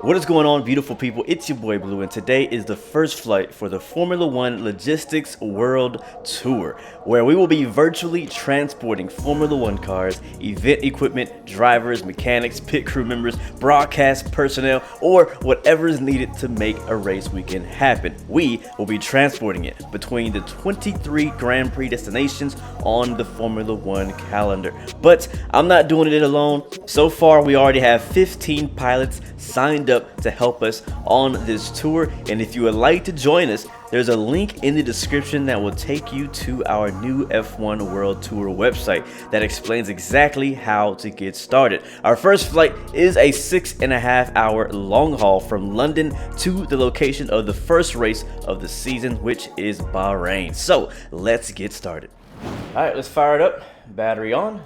What is going on, beautiful people? It's your boy Blue, and today is the first flight for the Formula One Logistics World Tour, where we will be virtually transporting Formula One cars, event equipment, drivers, mechanics, pit crew members, broadcast personnel, or whatever is needed to make a race weekend happen. We will be transporting it between the 23 Grand Prix destinations on the Formula One calendar. But I'm not doing it alone. So far, we already have 15 pilots signed up to help us on this tour, and if you would like to join us, there's a link in the description that will take you to our new F1 World Tour website that explains exactly how to get started. Our first flight is a 6.5 hour long haul from London to the location of the first race of the season, which is Bahrain. So let's get started. All right, let's fire it up. Battery on.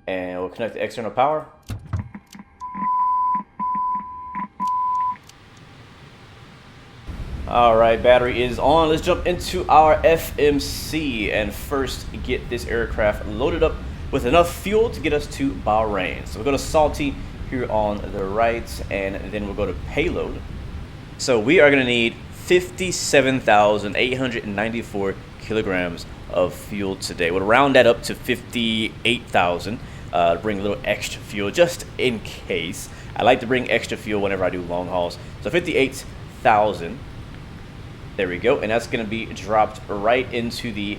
And we'll connect the external power. All right, battery is on. Let's jump into our FMC and first get this aircraft loaded up with enough fuel to get us to Bahrain. So we'll go to Salty here on the right, and then we'll go to payload. So we are going to need 57,894 kilograms of fuel today. We'll round that up to 58,000. Bring a little extra fuel just in case. I like to bring extra fuel whenever I do long hauls. So 58,000. There we go. And that's going to be dropped right into the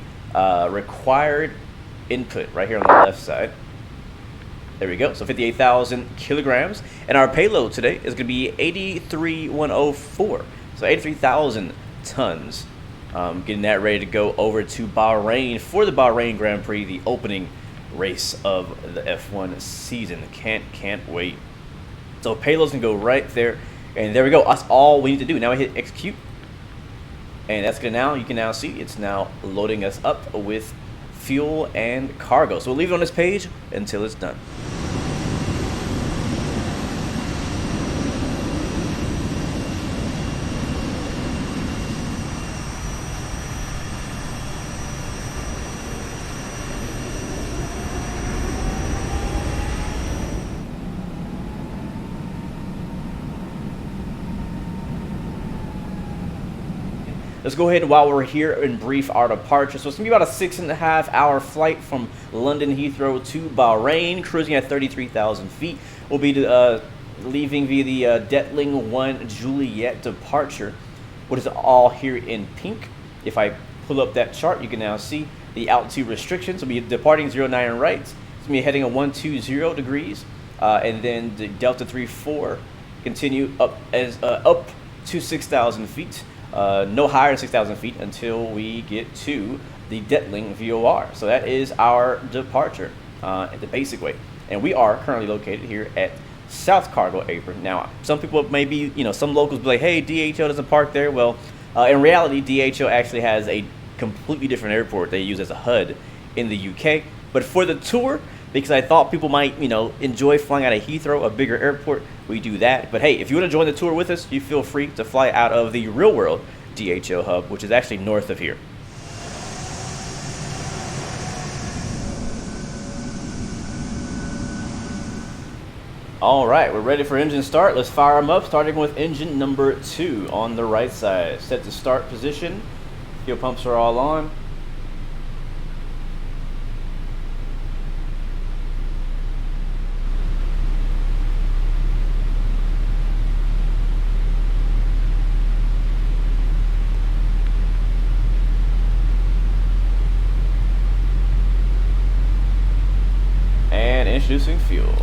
required input right here on the left side. There we go. So 58,000 kilograms. And our payload today is going to be 83,104. So 83,000 tons. Getting that ready to go over to Bahrain for the Bahrain Grand Prix, the opening race of the F1 season. Can't wait. So payload's gonna go right there, and there we go. That's all we need to do. Now we hit execute, and that's gonna you can now see it's now loading us up with fuel and cargo. So we'll leave it on this page until it's done. Let's go ahead and while we're here and brief our departure. So it's gonna be about a 6.5 hour flight from London Heathrow to Bahrain, cruising at 33,000 feet. We'll be leaving via the Detling 1 Juliet departure. What is all here in pink? If I pull up that chart, you can now see the altitude restrictions. We'll be departing 09 right. It's gonna be heading at 120 degrees, and then the Delta 34 continue up to 6,000 feet. No higher than 6,000 feet until we get to the Detling VOR. So that is our departure at the basic way. And we are currently located here at South Cargo Apron. Now, some people may be, some locals be like, hey, DHL doesn't park there. Well, in reality, DHL actually has a completely different airport they use as a HUD in the UK. But for the tour, because I thought people might, enjoy flying out of Heathrow, a bigger airport, we do that. But hey, if you want to join the tour with us, you feel free to fly out of the real world DHL hub, which is actually north of here. All right, we're ready for engine start. Let's fire them up, starting with engine number 2 on the right side. Set to start position. Fuel pumps are all on. Introducing fuel.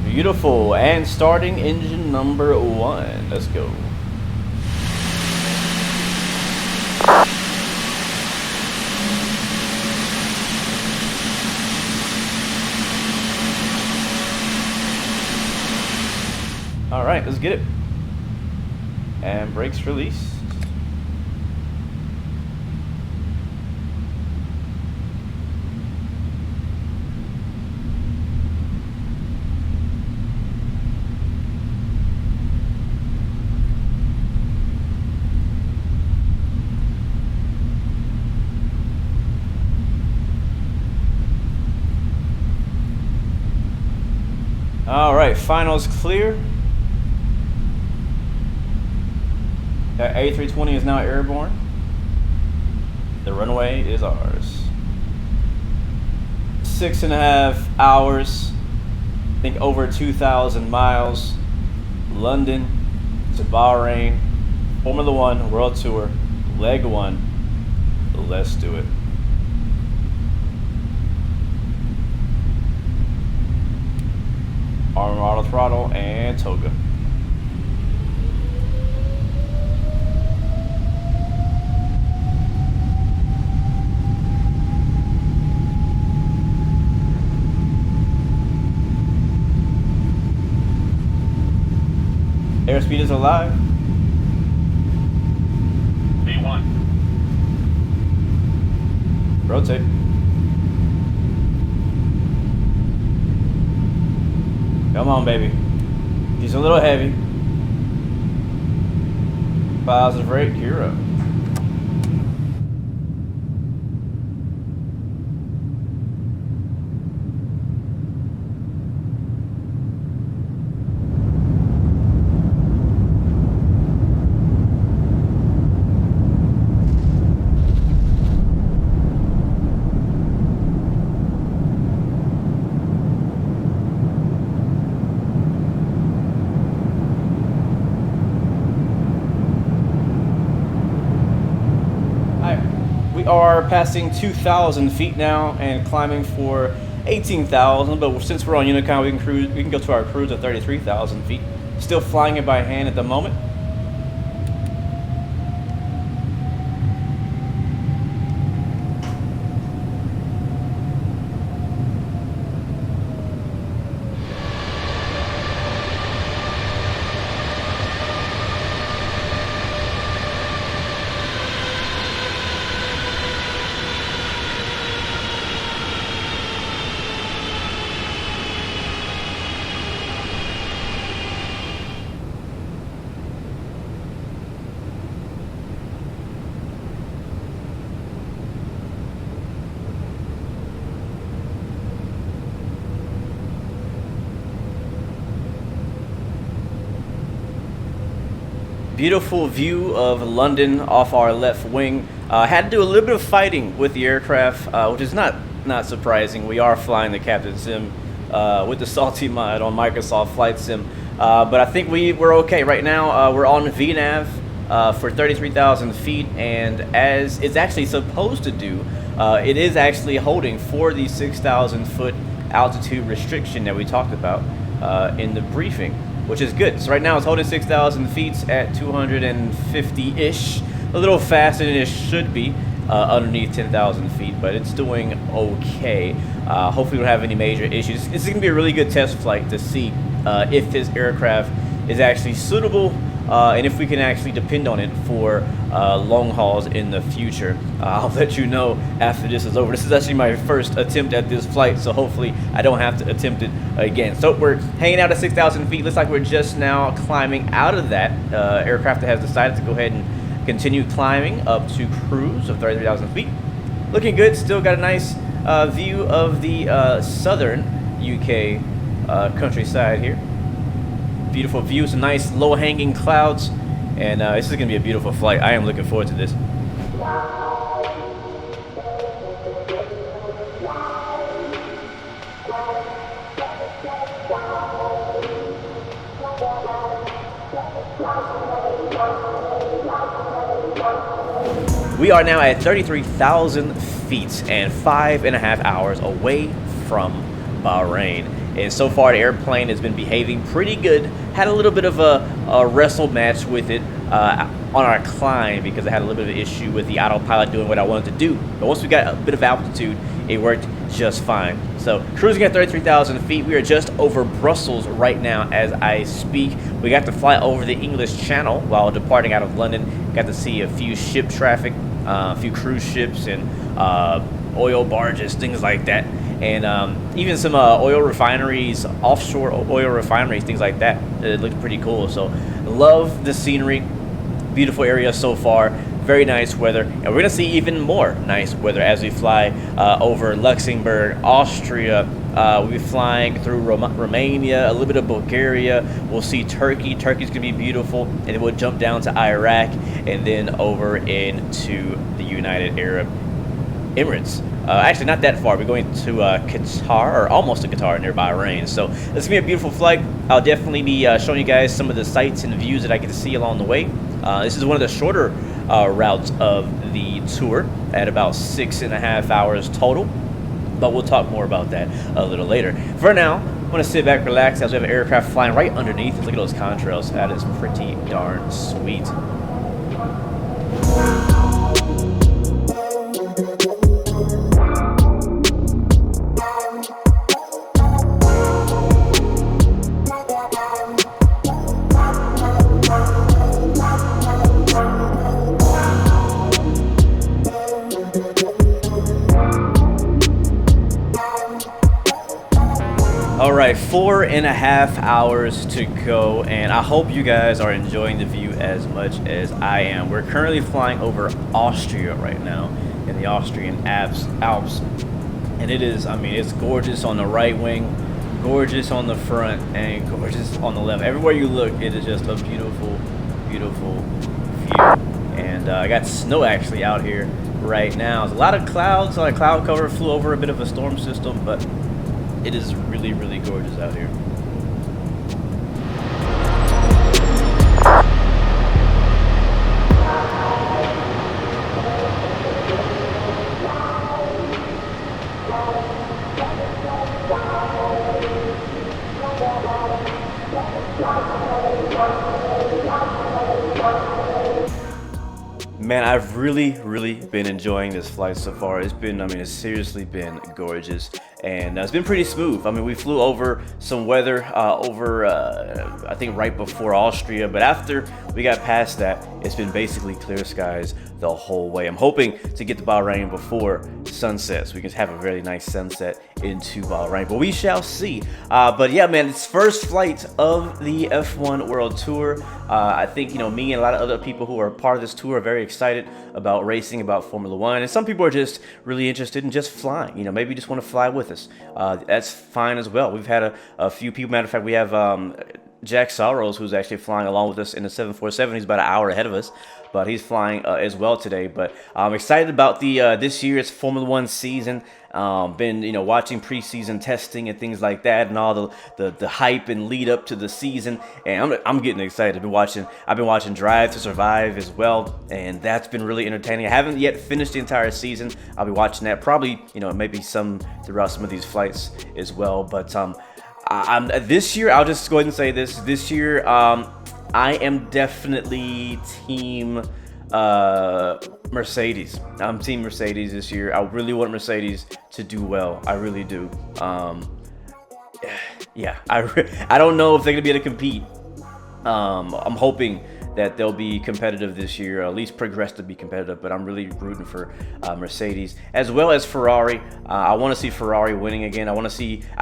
Beautiful. And starting engine number 1. Let's go. All right, let's get it. And brakes released. All right, finals clear. That A320 is now airborne. The runway is ours. 6.5 hours. I think over 2,000 miles. London to Bahrain. Formula One World Tour. Leg 1. Let's do it. Arm auto throttle and toga. Airspeed is alive. V1. Rotate. Come on, baby. She's a little heavy. Positive rate, you're up. Are passing 2,000 feet now and climbing for 18,000, but since we're on Unicon, we can go to our cruise at 33,000 feet. Still flying it by hand at the moment. Beautiful view of London off our left wing. Had to do a little bit of fighting with the aircraft, which is not surprising. We are flying the Captain Sim with the Salty mod on Microsoft Flight Sim, but I think we're okay right now. We're on VNAV for 33,000 feet, and as it's actually supposed to do, it is actually holding for the 6,000 foot altitude restriction that we talked about in the briefing, which is good. So right now it's holding 6,000 feet at 250-ish, a little faster than it should be underneath 10,000 feet, but it's doing okay. Hopefully we don't have any major issues. This is going to be a really good test flight to see if this aircraft is actually suitable and if we can actually depend on it for long hauls in the future. I'll let you know after this is over. This is actually my first attempt at this flight, so hopefully I don't have to attempt it again. So we're hanging out at 6,000 feet. Looks like we're just now climbing out of that. Aircraft has decided to go ahead and continue climbing up to cruise of 33,000 feet. Looking good. Still got a nice view of the southern UK countryside here. Beautiful views, nice low-hanging clouds, and this is going to be a beautiful flight. I am looking forward to this. We are now at 33,000 feet and 5.5 hours away from Bahrain. And so far, the airplane has been behaving pretty good. Had a little bit of a wrestle match with it on our climb because I had a little bit of an issue with the autopilot doing what I wanted to do. But once we got a bit of altitude, it worked just fine. So So cruising at 33,000 feet. We are just over Brussels right now as I speak. We got to fly over the English Channel while departing out of London. Got to see a few ship traffic, a few cruise ships and oil barges, things like that. And even some oil refineries, offshore oil refineries, things like that. It looked pretty cool. So love the scenery. Beautiful area so far. Very nice weather, and we're gonna see even more nice weather as we fly over Luxembourg, Austria. We'll be flying through Romania, a little bit of Bulgaria. We'll see Turkey. Turkey's gonna be beautiful, and then we'll jump down to Iraq and then over into the United Arab Emirates. Actually, not that far. We're going to Qatar, or almost to Qatar, near Bahrain. So this is gonna be a beautiful flight. I'll definitely be showing you guys some of the sights and views that I get to see along the way. This is one of the shorter routes of the tour at about 6.5 hours total, but we'll talk more about that a little later. For now, I'm gonna sit back, relax as we have an aircraft flying right underneath. Look at those contrails. That is pretty darn sweet. All right, 4.5 hours to go, and I hope you guys are enjoying the view as much as I am. We're currently flying over Austria right now in the Austrian Alps, and it is, I mean, it's gorgeous on the right wing, gorgeous on the front, and gorgeous on the left. Everywhere you look, it is just a beautiful, beautiful view. And I got snow actually out here right now. There's a lot of clouds, a lot of cloud cover, flew over a bit of a storm system, but it is really, really gorgeous out here. Man, I've really been enjoying this flight so far. It's been, I mean, it's seriously been gorgeous, and it's been pretty smooth. I mean, we flew over some weather I think right before Austria, but after we got past that, it's been basically clear skies the whole way. I'm hoping to get to Bahrain before sunset, so we can have a very nice sunset into Bahrain, but we shall see. But yeah, man, it's first flight of the F1 World Tour. I think, you know, me and a lot of other people who are part of this tour are very excited about racing, about Formula One, and some people are just really interested in just flying. You know, maybe you just want to fly with us. That's fine as well. We've had a few people. Matter of fact, we have Jack Sorrows, who's actually flying along with us in the 747. He's about an hour ahead of us, but he's flying as well today. But I'm excited about the this year's Formula One season. Been, you know, watching preseason testing and things like that, and all the hype and lead up to the season, and I'm getting excited. I've been watching Drive to Survive as well, and that's been really entertaining. I haven't yet finished the entire season. I'll be watching that probably, you know, maybe some throughout some of these flights as well. But this year, I'll just go ahead and say this year, I am definitely team Mercedes. I'm team Mercedes this year. I really want Mercedes to do well. I really do. Yeah, I don't know if they're gonna be able to compete. I'm hoping that they'll be competitive this year, or at least progress to be competitive, but I'm really rooting for Mercedes as well as Ferrari. I want to see Ferrari winning again. I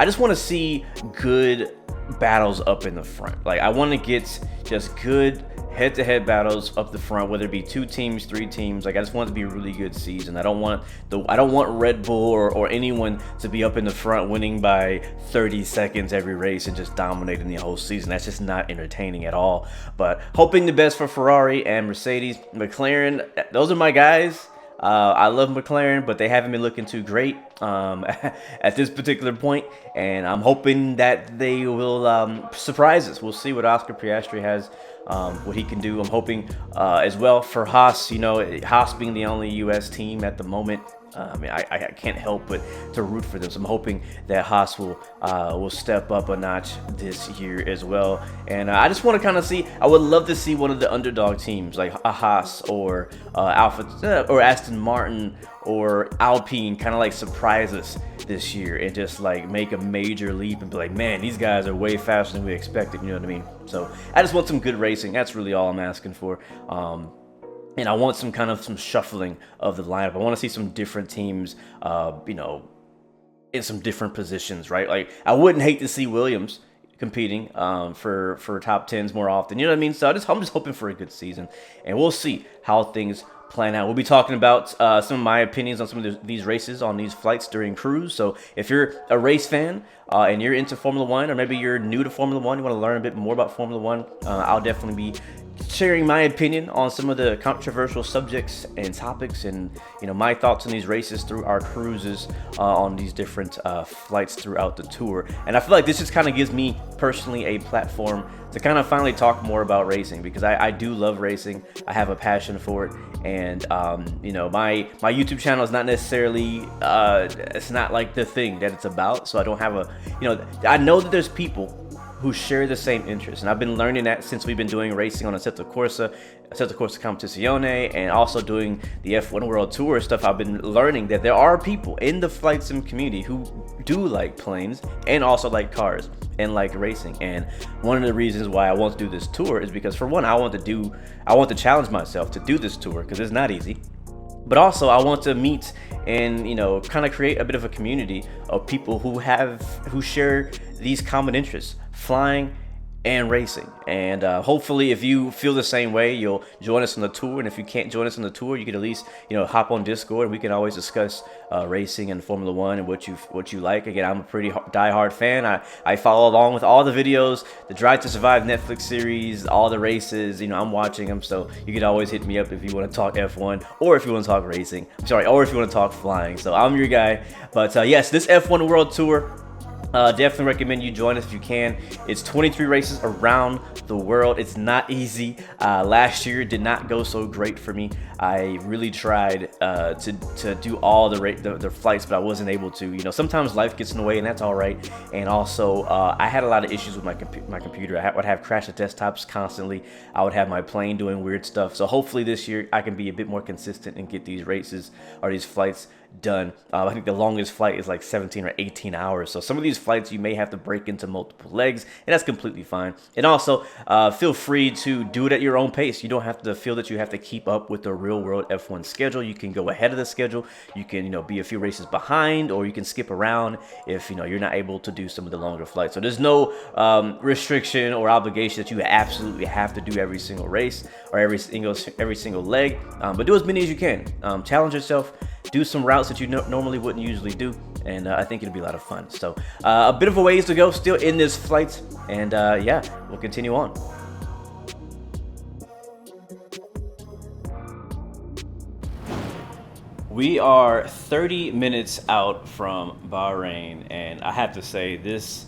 just want to see good battles up in the front. Like, I want to get just good head-to-head battles up the front, whether it be 2 teams, 3 teams. Like, I just want it to be a really good season. I don't want Red Bull or anyone to be up in the front winning by 30 seconds every race and just dominating the whole season. That's just not entertaining at all. But hoping the best for Ferrari and Mercedes. McLaren, those are my guys. I love McLaren, but they haven't been looking too great at this particular point, and I'm hoping that they will surprise us. We'll see what Oscar Piastri has, what he can do. I'm hoping as well for Haas. You know, Haas being the only U.S. team at the moment, I mean, I can't help but to root for them. So I'm hoping that Haas will step up a notch this year as well. And I just want to kind of see. I would love to see one of the underdog teams like a Haas or Alpha or Aston Martin or Alpine kind of like surprise us this year and just like make a major leap and be like, man, these guys are way faster than we expected. You know what I mean? So I just want some good racing. That's really all I'm asking for. And I want some shuffling of the lineup. I want to see some different teams, you know, in some different positions, right? Like I wouldn't hate to see Williams competing for top tens more often. You know what I mean? So I'm just hoping for a good season, and we'll see how things plan out. We'll be talking about some of my opinions on some of these races on these flights during cruise. So if you're a race fan and you're into Formula One, or maybe you're new to Formula One, you want to learn a bit more about Formula One, I'll definitely be sharing my opinion on some of the controversial subjects and topics, and you know, my thoughts on these races through our cruises on these different flights throughout the tour. And I feel like this just kind of gives me personally a platform to kind of finally talk more about racing, because I do love racing. I have a passion for it, and you know, my YouTube channel is not necessarily it's not like the thing that it's about. So I don't have a, you know, I know that there's people who share the same interests, and I've been learning that since we've been doing racing on Assetto Corsa Competizione, and also doing the F1 World Tour stuff. I've been learning that there are people in the flight sim community who do like planes and also like cars and like racing. And one of the reasons why I want to do this tour is because, for one, I want to challenge myself to do this tour, because it's not easy. But also I want to meet and, you know, kind of create a bit of a community of people who share these common interests, flying and racing. And hopefully, if you feel the same way, you'll join us on the tour. And if you can't join us on the tour, you can at least, you know, hop on Discord, and we can always discuss racing and Formula One and what you like. Again, I'm a pretty diehard fan. I follow along with all the videos, the Drive to Survive Netflix series, all the races. You know, I'm watching them, so you can always hit me up if you want to talk F1, or if you want to talk racing. Or if you want to talk flying. So I'm your guy. But yes, this F1 World Tour, definitely recommend you join us if you can. It's 23 races around the world. It's not easy. Last year did not go so great for me. I really tried to do all the flights, but I wasn't able to. You know, sometimes life gets in the way, and that's all right. And also, I had a lot of issues with my computer. I would have crashed the desktops constantly. I would have my plane doing weird stuff. So hopefully this year I can be a bit more consistent and get these races or these flights done. I think the longest flight is like 17 or 18 hours. So some of these flights you may have to break into multiple legs, and that's completely fine. And also, feel free to do it at your own pace. You don't have to feel that you have to keep up with the real world F1 schedule. You can go ahead of the schedule. You can, you know, be a few races behind, or you can skip around if, you know, you're not able to do some of the longer flights. So there's no restriction or obligation that you absolutely have to do every single race or every single leg. But do as many as you can. Challenge yourself. Do some routes that you normally wouldn't usually do, and I think it'll be a lot of fun. So a bit of a ways to go still in this flight, and yeah, we'll continue on. We are 30 minutes out from Bahrain, and I have to say, this,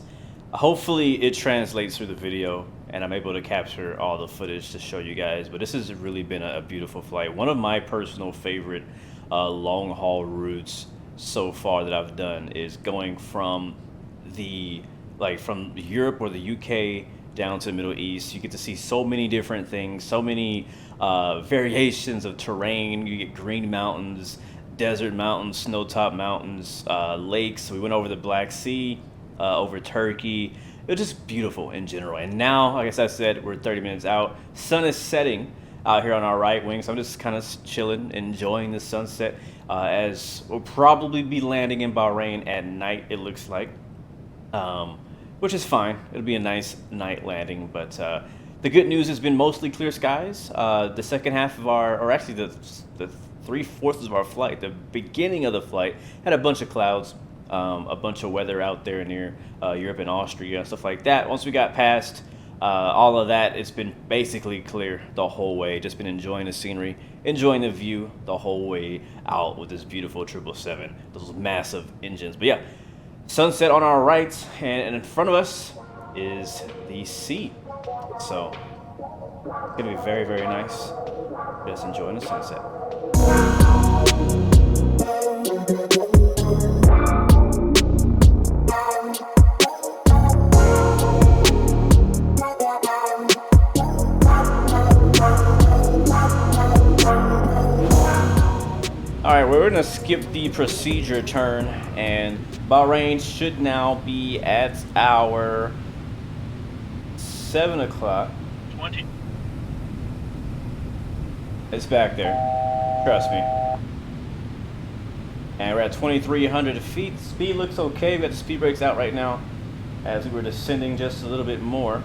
hopefully it translates through the video and I'm able to capture all the footage to show you guys, but this has really been a beautiful flight. One of my personal favorite long haul routes so far that I've done is going from from Europe or the UK down to the Middle East. You get to see so many different things, so many variations of terrain. You get green mountains, desert mountains, snow-topped mountains, lakes. We went over the Black Sea, over Turkey. It was just beautiful in general. And now, like I said, we're 30 minutes out. Sun is setting out here on our right wing, so I'm just kind of chilling, enjoying the sunset, as we'll probably be landing in Bahrain at night, it looks like, which is fine. It'll be a nice night landing, but the good news has been mostly clear skies. The second half of or actually the 3/4 of our flight, the beginning of the flight, had a bunch of clouds, a bunch of weather out there near Europe and Austria and stuff like that. Once we got past all of that, it's been basically clear the whole way. Just been enjoying the scenery, enjoying the view the whole way out with this beautiful 777, those massive engines. But yeah, sunset on our right, and in front of us is the sea. So it's gonna be very, very nice. Just enjoying the sunset. we're gonna skip the procedure turn, and Bahrain should now be at our 7 o'clock. 20. It's back there. Trust me. And we're at 2,300 feet. Speed looks okay. We got the speed brakes out right now as we were descending just a little bit more.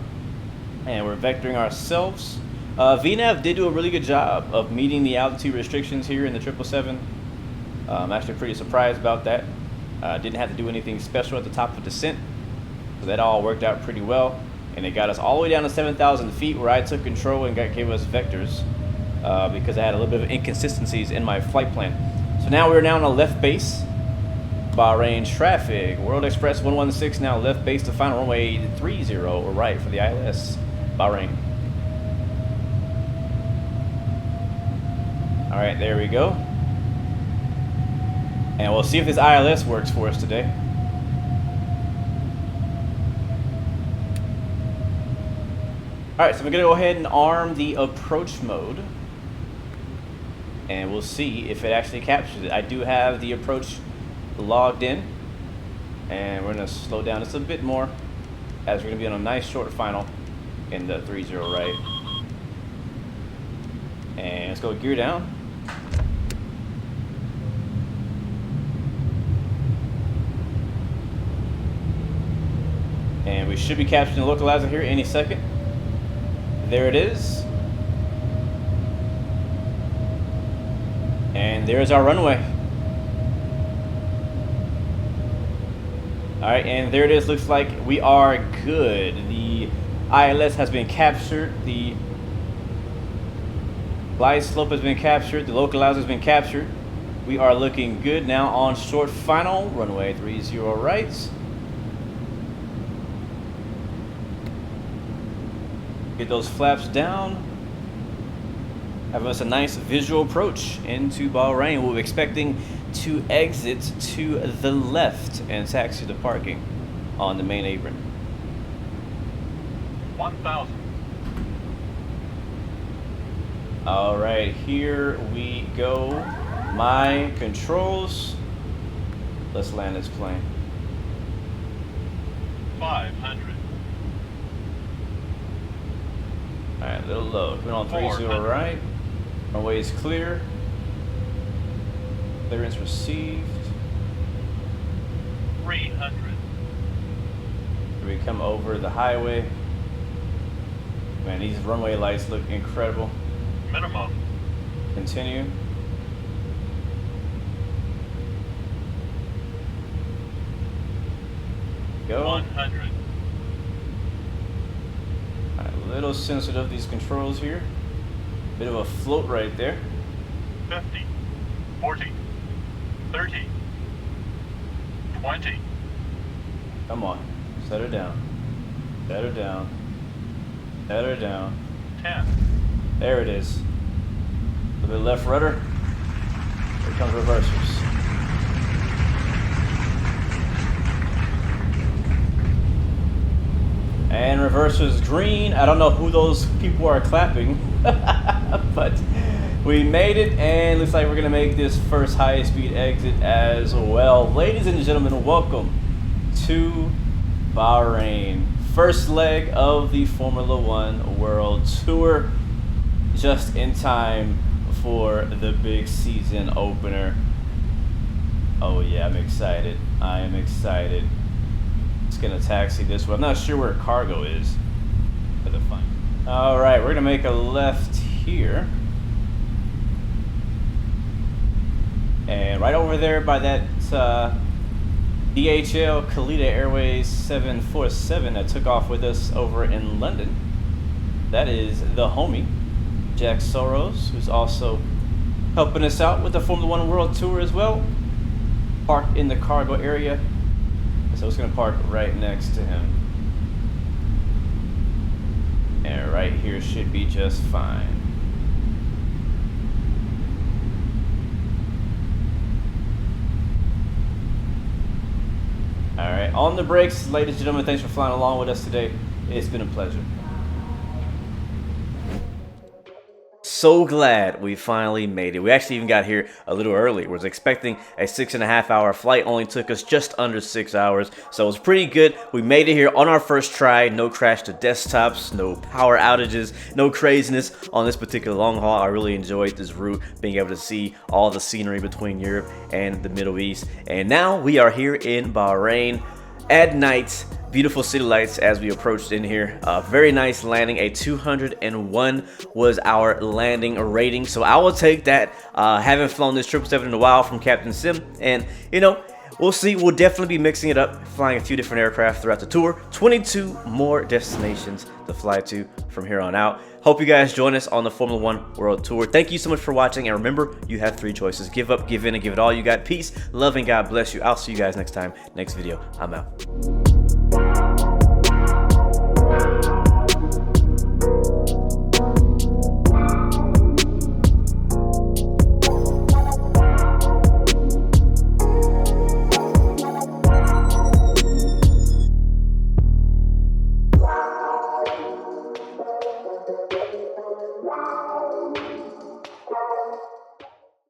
And we're vectoring ourselves. VNAV did do a really good job of meeting the altitude restrictions here in the 777. I'm actually pretty surprised about that. Didn't have to do anything special at the top of descent. So that all worked out pretty well. And it got us all the way down to 7,000 feet where I took control and gave us vectors because I had a little bit of inconsistencies in my flight plan. So now we're now on a left base. Bahrain traffic. World Express 116 now left base to final runway 30 or right for the ILS. Bahrain. All right, there we go. And we'll see if this ILS works for us today. All right, so we're gonna go ahead and arm the approach mode. And we'll see if it actually captures it. I do have the approach logged in. And we're gonna slow down just a bit more as we're gonna be on a nice short final in the 30 right. And let's go gear down. And we should be capturing the localizer here any second. There it is. And there's our runway. All right, and there it is. Looks like we are good. The ILS has been captured. The glide slope has been captured. The localizer has been captured. We are looking good now on short final. Runway 30 right. Get those flaps down. Have us a nice visual approach into Bahrain. We'll be expecting to exit to the left and taxi to parking on the main apron. 1,000. All right, here we go. My controls. Let's land this plane. 500. All right, a little low. We're on 30 400. right. Runway is clear. Clearance received. 300. Here we come over the highway. Man, these runway lights look incredible. Minimum. Continue. Go. 100. All right, a little sensitive these controls here. Bit of a float right there. 50. 40. 30. 20. Come on, set her down. Set her down. Set her down. 10. There it is. A little bit left rudder. Here comes reversers. And reversers green. I don't know who those people are clapping, but we made it, and looks like we're gonna make this first high-speed exit as well. Ladies and gentlemen, welcome to Bahrain. First leg of the Formula One World Tour, just in time for the big season opener. Oh yeah, I'm excited. I am excited. Just gonna taxi this way. I'm not sure where cargo is for the fun. All right, we're gonna make a left here. And right over there by that DHL Khalida Airways 747 that took off with us over in London. That is the homie, Jack Soros, who's also helping us out with the Formula One World Tour as well. Parked in the cargo area. So it's gonna park right next to him. And right here should be just fine. All right, on the brakes, ladies and gentlemen, thanks for flying along with us today. It's been a pleasure. so glad we finally made it. We actually even got here a little early. Was expecting a 6.5 hour flight. Only took us just under 6 hours. So it was pretty good. We made it here on our first try. No crash to desktops, no power outages, no craziness on this particular long haul. I really enjoyed this route, being able to see all the scenery between Europe and the Middle East. And now we are here in Bahrain at night. Beautiful city lights as we approached in here. Very nice landing. A 201 was our landing rating, so I will take that. Haven't flown this 777 in a while from Captain Sim, and you know, we'll see. We'll definitely be mixing it up, flying a few different aircraft throughout the tour. 22 more destinations to fly to from here on out. Hope you guys join us on the Formula One World Tour. Thank you so much for watching, and remember, you have 3 choices: give up, give in, and give it all you got. Peace, love, and God bless you. I'll see you guys next time, next video. I'm out.